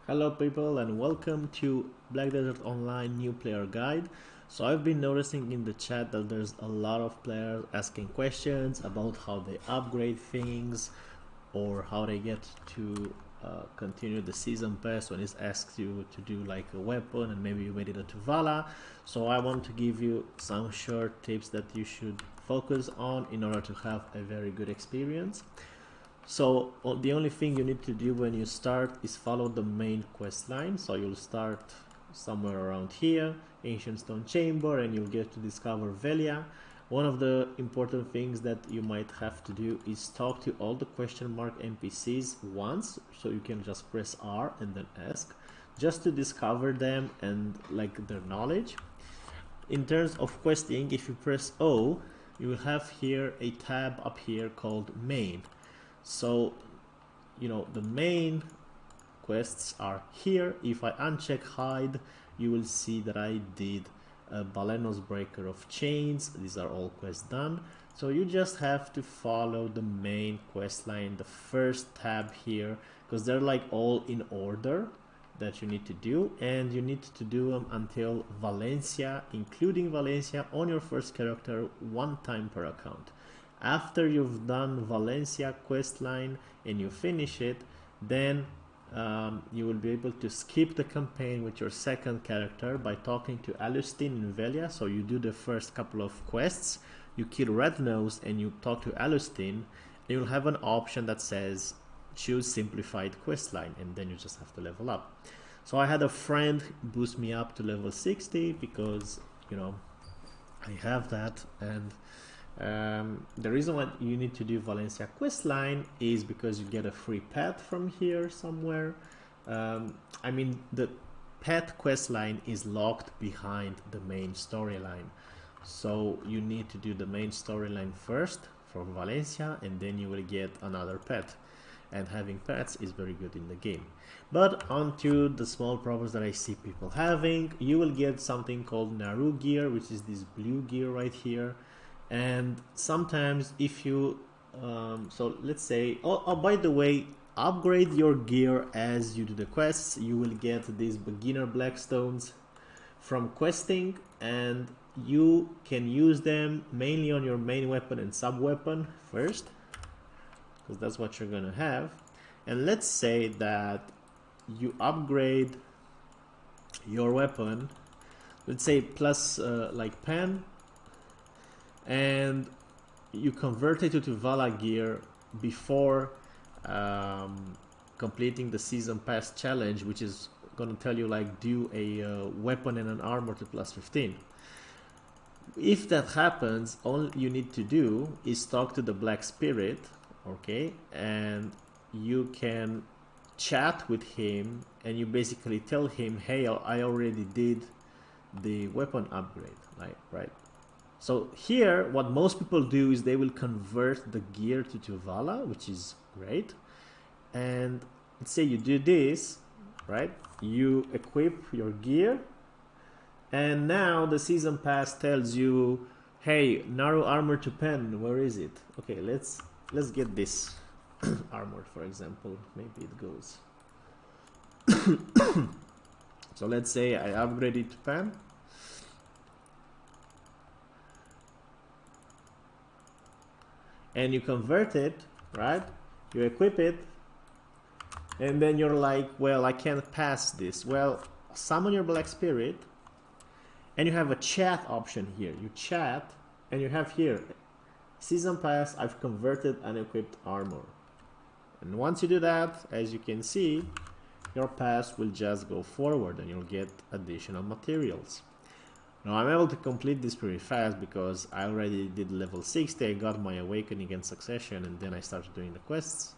Hello people and welcome to Black Desert Online New Player Guide. So I've been noticing in the chat that there's a lot of players asking questions about how they upgrade things or how they get to continue the season pass when it asks you to do like a weapon and maybe you made it into Vala. So I want to give you some short tips that you should focus on in order to have a very good experience. So the only thing you need to do when you start is follow the main quest line. So you'll start somewhere around here, Ancient Stone Chamber, and you'll get to discover Velia. One of the important things that you might have to do is talk to all the question mark NPCs once, so you can just press R and then ask, just to discover them and like their knowledge. In terms of questing, if you press O, you will have here a tab up here called Main. So, the main quests are here. If I uncheck hide, you will see that I did a Balenos Breaker of Chains. These are all quests done. So you just have to follow the main quest line, the first tab here, because they're like all in order that you need to do, and you need to do them until Valencia, including Valencia, on your first character 1 time per account. After you've done Valencia quest line and you finish it, then you will be able to skip the campaign with your second character by talking to Alustin in Velia. So you do the first couple of quests, you kill Red Nose and you talk to Alustin, and you'll have an option that says choose simplified quest line, and then you just have to level up. So I had a friend boost me up to level 60 because I have that, and the reason why you need to do Valencia questline is because you get a free pet from here somewhere. I mean, the pet questline is locked behind the main storyline, so you need to do the main storyline first for Valencia, and then you will get another pet. And having pets is very good in the game. But onto the small problems that I see people having. You will get something called Naru gear, which is this blue gear right here. And sometimes if you so let's say, by the way, upgrade your gear as you do the quests. You will get these beginner blackstones from questing, and you can use them mainly on your main weapon and sub weapon first, because that's what you're gonna have. And let's say that you upgrade your weapon, let's say plus like pen, and you convert it to Vala gear before completing the season pass challenge, which is gonna tell you like do a weapon and an armor to plus 15. If that happens, all you need to do is talk to the Black Spirit, okay, and you can chat with him and you basically tell him, hey, I already did the weapon upgrade, like, right? So here, what most people do is they will convert the gear to Vala, which is great. And let's say you do this, right? You equip your gear, and now the season pass tells you, hey, Naru armor to pen, where is it? Okay, let's get this armor, for example. Maybe it goes. So let's say I upgrade it to pen. And you convert it, right? You equip it, and then you're like, well, I can't pass this. Well, summon your Black Spirit, and you have a chat option here. You chat, and you have here, season pass, I've converted unequipped armor. And once you do that, as you can see, your pass will just go forward and you'll get additional materials. Now I'm able to complete this pretty fast because I already did level 60, I got my Awakening and Succession, and then I started doing the quests.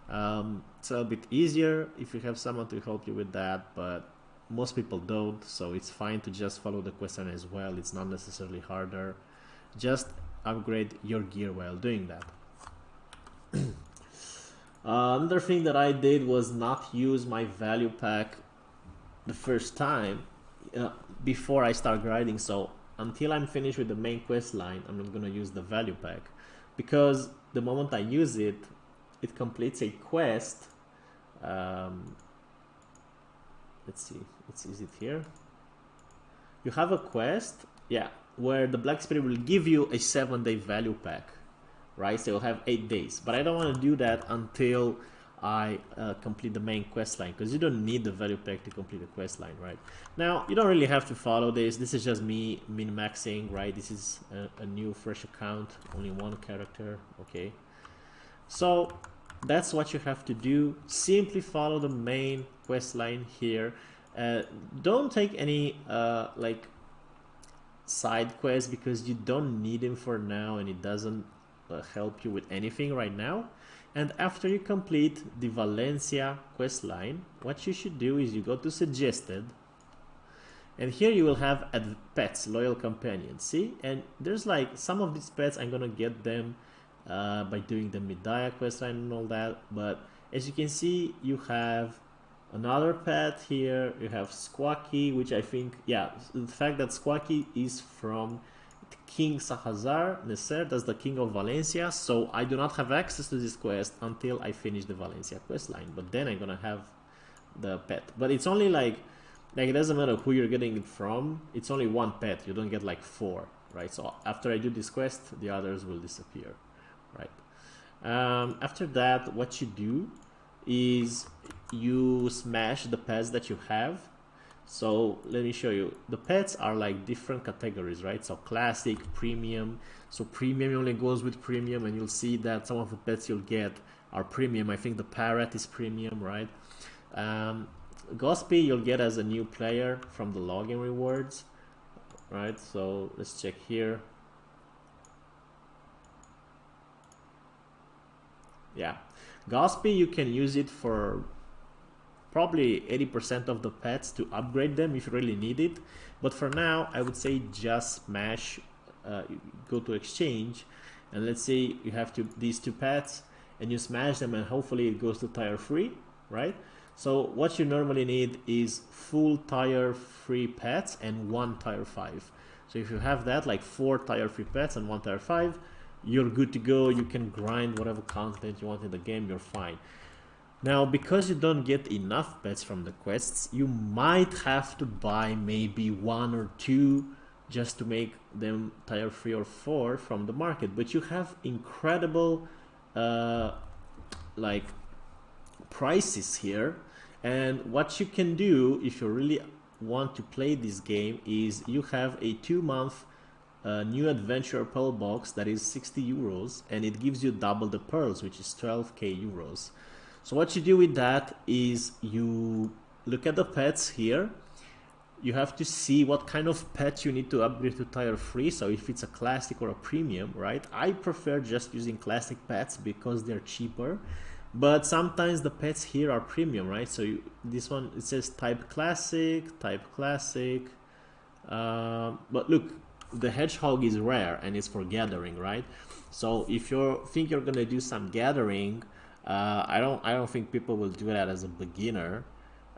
It's a bit easier if you have someone to help you with that, but most people don't, so it's fine to just follow the quest line as well. It's not necessarily harder. Just upgrade your gear while doing that. Another thing that I did was not use my value pack the first time before I start grinding. So until I'm finished with the main quest line, I'm not going to use the value pack, because the moment I use it, it completes a quest let's see, is it here? You have a quest, yeah, where the Black Spirit will give you a 7-day value pack, right? So you'll have 8 days, but I don't want to do that until I complete the main quest line, because you don't need the value pack to complete the quest line, right? Now, you don't really have to follow this. This is just me min-maxing, right? This is a new fresh account, only one character, okay? So that's what you have to do. Simply follow the main quest line here. Don't take any like side quests, because you don't need them for now, and it doesn't help you with anything right now. And after you complete the Valencia quest line, what you should do is you go to suggested, and here you will have pets, loyal companions. See, and there's like some of these pets I'm gonna get them by doing the Medaya quest line and all that. But as you can see, you have another pet here. You have Squawky, which I think, yeah, the fact that Squawky is from King Sahazar Neser, that's the king of Valencia, so I do not have access to this quest until I finish the Valencia quest line. But then I'm gonna have the pet. But it's only like it doesn't matter who you're getting it from, it's only one pet, you don't get like 4, right? So after I do this quest, the others will disappear, right? After that, what you do is you smash the pets that you have. So let me show you. The pets are like different categories, right? So classic, premium. So premium only goes with premium, and you'll see that some of the pets you'll get are premium. I think the parrot is premium, right? Gospy you'll get as a new player from the login rewards, right? So let's check here. Yeah, Gospy you can use it for probably 80% of the pets to upgrade them if you really need it. But for now, I would say just smash, go to exchange, and let's say you have these 2 pets, and you smash them, and hopefully it goes to tire free, right? So what you normally need is full tire free pets and 1 tire 5. So if you have that, like 4 tire free pets and 1 tire 5, you're good to go. You can grind whatever content you want in the game, you're fine. Now, because you don't get enough pets from the quests, you might have to buy maybe 1 or 2 just to make them tire 3 or 4 from the market. But you have incredible like prices here. And what you can do if you really want to play this game is you have a 2-month new adventure pearl box that is 60 euros, and it gives you double the pearls, which is 12k euros. So what you do with that is you look at the pets here. You have to see what kind of pet you need to upgrade to tire 3. So if it's a classic or a premium, right? I prefer just using classic pets because they're cheaper. But sometimes the pets here are premium, right? So this one, it says type classic. But look, the hedgehog is rare and it's for gathering, right? So if you think you're gonna do some gathering, I don't think people will do that as a beginner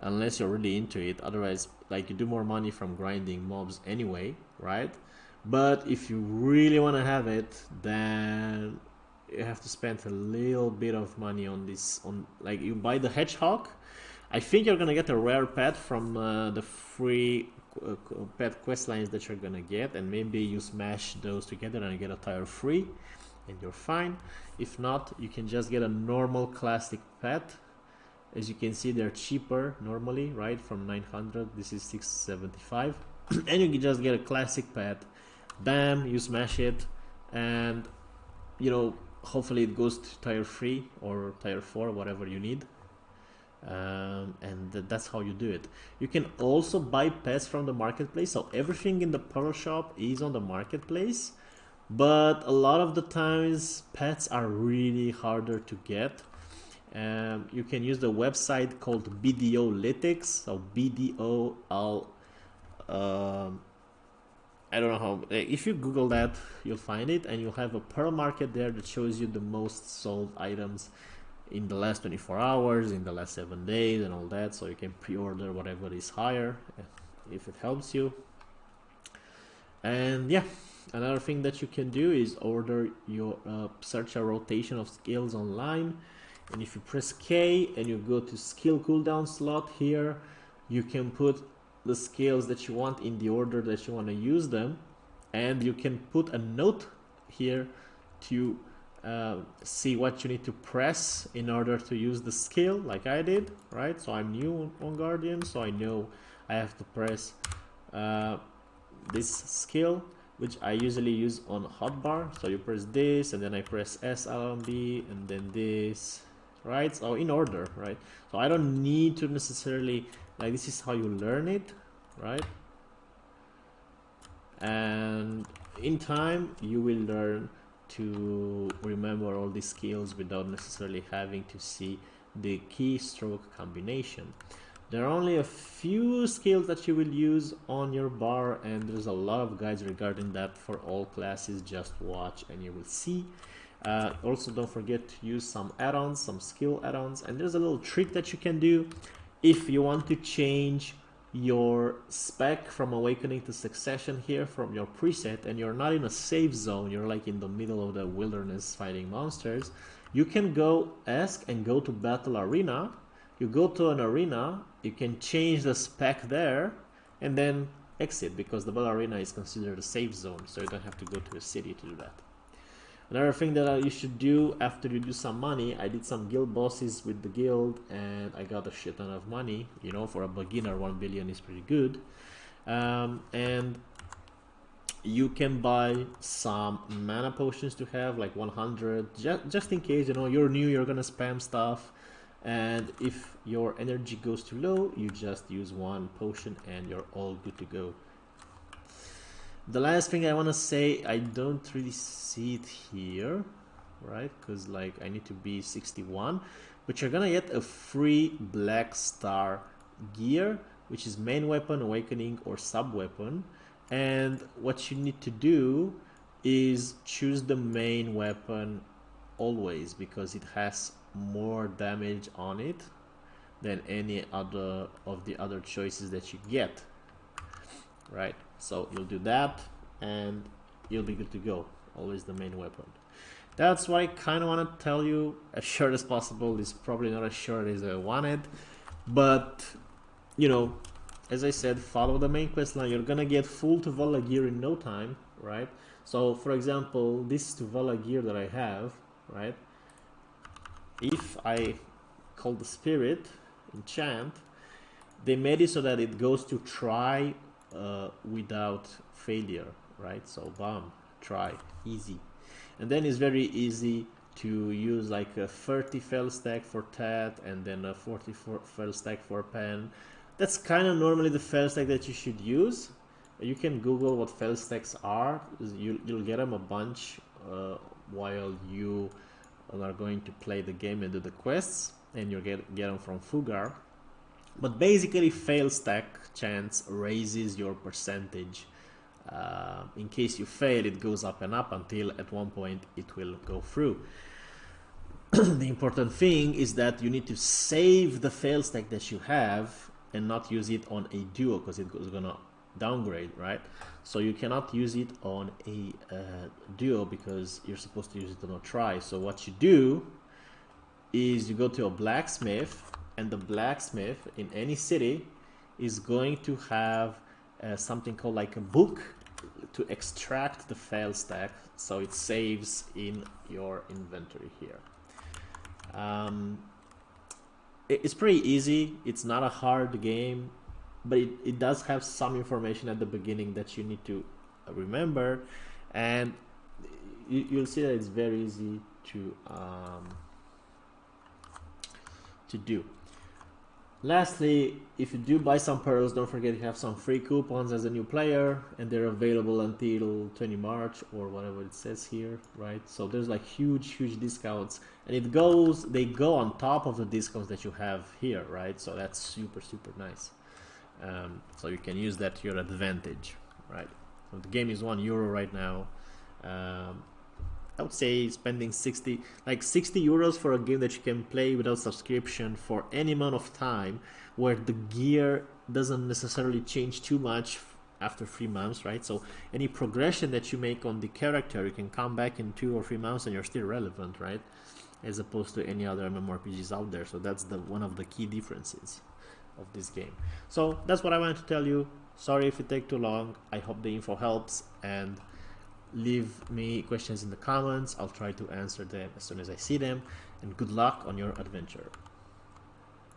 unless you're really into it. Otherwise, like, you do more money from grinding mobs anyway, right? But if you really want to have it, then you have to spend a little bit of money on this. On, like, you buy the hedgehog. I think you're gonna get a rare pet from the free pet quest lines that you're gonna get, and maybe you smash those together and you get a tire free, and you're fine. If not, you can just get a normal classic pet. As you can see, they're cheaper normally, right? From 900, this is 675. And you can just get a classic pet. Bam, you smash it, and you know, hopefully it goes to tire 3 or tire 4, whatever you need. And that's how you do it. You can also buy pets from the marketplace. So everything in the pearl shop is on the marketplace, but a lot of the times pets are really harder to get. You can use the website called BDO Lytics. So BDO, I don't know how, if you Google that, you'll find it, and you'll have a pearl market there that shows you the most sold items in the last 24 hours, in the last 7 days, and all that. So you can pre-order whatever is higher if it helps you. And yeah, another thing that you can do is order your search a rotation of skills online. And if you press K and you go to skill cooldown slot here, you can put the skills that you want in the order that you want to use them, and you can put a note here to see what you need to press in order to use the skill, like I did, right? So I'm new on Guardian, so I know I have to press this skill, which I usually use on hotbar. So you press this, and then I press S, L, and B, and then this, right? So in order, right? So I don't need to necessarily, like, this is how you learn it, right? And in time you will learn to remember all these skills without necessarily having to see the keystroke combination. There are only a few skills that you will use on your bar, and there's a lot of guides regarding that for all classes. Just watch and you will see. Also, don't forget to use some add-ons, some skill add-ons, and there's a little trick that you can do if you want to change your spec from Awakening to Succession here from your preset, and you're not in a safe zone, you're like in the middle of the wilderness fighting monsters. You can go ask and go to Battle Arena. You go to an arena, you can change the spec there, and then exit, because the Battle Arena is considered a safe zone, so you don't have to go to a city to do that. Another thing that you should do after you do some money, I did some guild bosses with the guild and I got a shit ton of money. You know, for a beginner 1 billion is pretty good. And you can buy some mana potions to have, like 100, just in case, you know, you're new, you're gonna spam stuff, and if your energy goes too low, you just use one potion and you're all good to go. The last thing I want to say, I don't really see it here, right? Because like I need to be 61, but you're gonna get a free black star gear, which is main weapon, awakening, or sub weapon. And what you need to do is choose the main weapon always, because it has more damage on it than any other of the other choices that you get, right? So you'll do that and you'll be good to go. Always the main weapon. That's what I kind of want to tell you, as short as possible. It's probably not as short as I wanted, but you know, as I said, follow the main quest line. You're gonna get full Tuvala gear in no time, right? So for example, this Tuvala gear that I have, right? If I call the spirit enchant, they made it so that it goes to try without failure, right? So bam, try, easy. And then it's very easy to use like a 30 fail stack for Tat, and then a 40 fail stack for Pen. That's kind of normally the fail stack that you should use. You can Google what fail stacks are. You'll get them a bunch while you are going to play the game and do the quests, and you'll get them from Fugar. But basically, fail stack chance raises your percentage. In case you fail, it goes up and up until at one point it will go through. The important thing is that you need to save the fail stack that you have and not use it on a duo, because it is gonna downgrade, right? So you cannot use it on a duo because you're supposed to use it on a try. So what you do is you go to a blacksmith, and the blacksmith in any city is going to have something called like a book to extract the fail stack, so it saves in your inventory here. It's pretty easy. It's not a hard game, but it does have some information at the beginning that you need to remember, and you'll see that it's very easy to do. Lastly, if you do buy some pearls, don't forget you have some free coupons as a new player, and they're available until 20 March or whatever it says here, right? So there's like huge discounts, and they go on top of the discounts that you have here, right? So that's super nice. So you can use that to your advantage, right? So the game is €1 right now. I would say spending 60 euros for a game that you can play without subscription for any amount of time, where the gear doesn't necessarily change too much after 3 months, right? So any progression that you make on the character, you can come back in 2 or 3 months and you're still relevant, right? As opposed to any other MMORPGs out there. So that's one of the key differences. of this game. So that's what I wanted to tell you. Sorry if it take too long. I hope the info helps, and leave me questions in the comments. I'll try to answer them as soon as I see them, and good luck on your adventure.